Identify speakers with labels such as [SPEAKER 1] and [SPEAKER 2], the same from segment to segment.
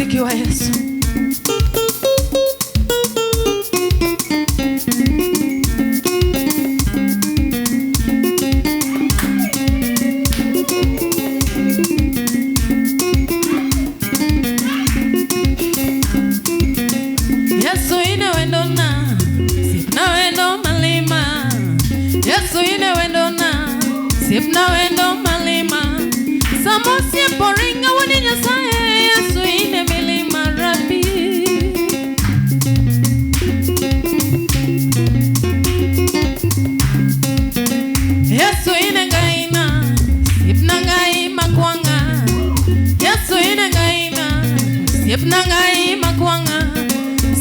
[SPEAKER 1] mziki wa Yesu. Yesu ine wendona, sipna wendo malima. Yesu ine wendona, sipna wendo malima. Samosie poringa wadi nyasaye. Yesu ine milima rabi. Yesu ine ngaina, sipna ngai makwanga. Yesu ine ngaina, sipna ngai makwanga.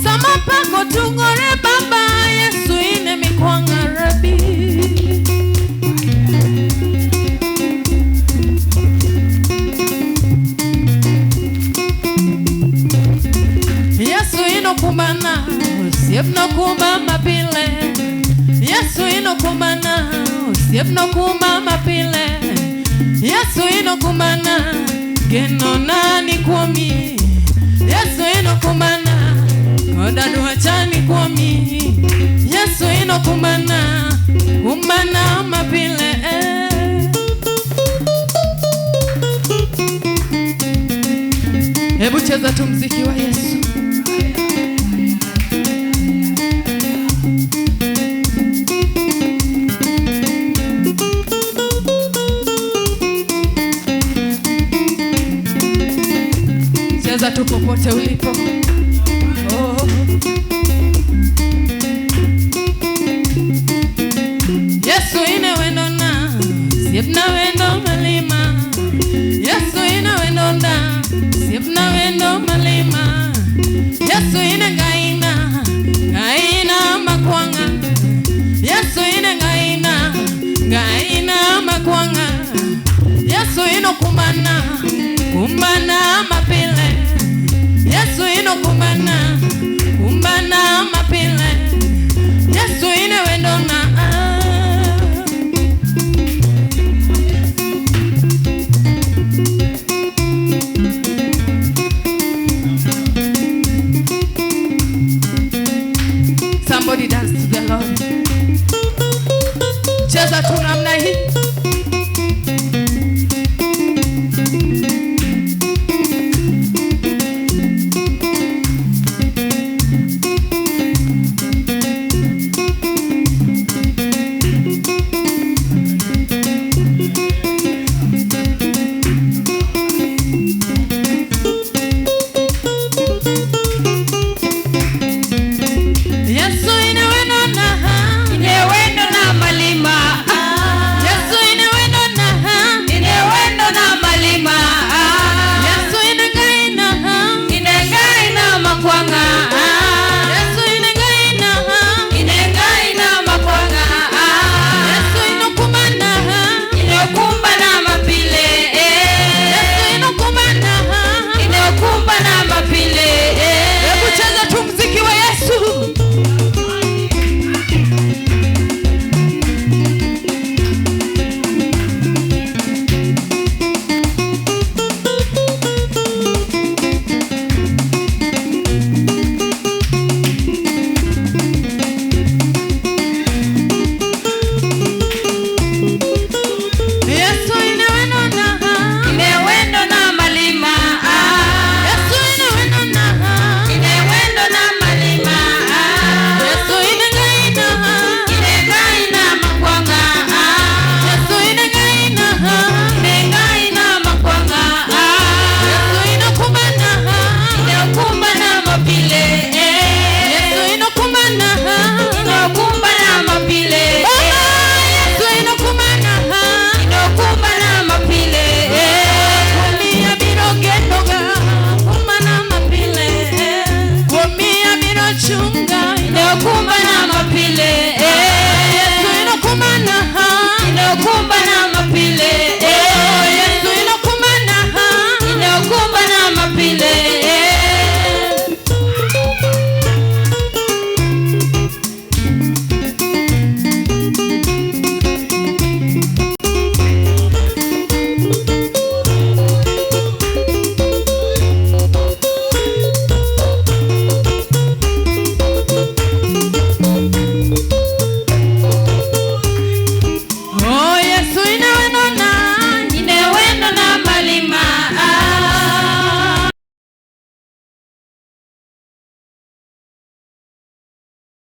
[SPEAKER 1] Sama pako tungore baba. Yesu ine mikwanga rabi. Yesu ino kumana, usiep no kuma mapile. Yesu ino kumana, usiep no kuma mapile. Yesu ino kumana, geno nani kuomi. Yesu ino kumana, kodadu hachani kuomi. Yesu ino kumana, kumana mapile. Hebu cheza tu mziki wa Yesu. Cheza tu popote ulipo. Oh. Yesu ine wendona, sipna wendo malima. Yesu ine wendona, sipna wendo malima.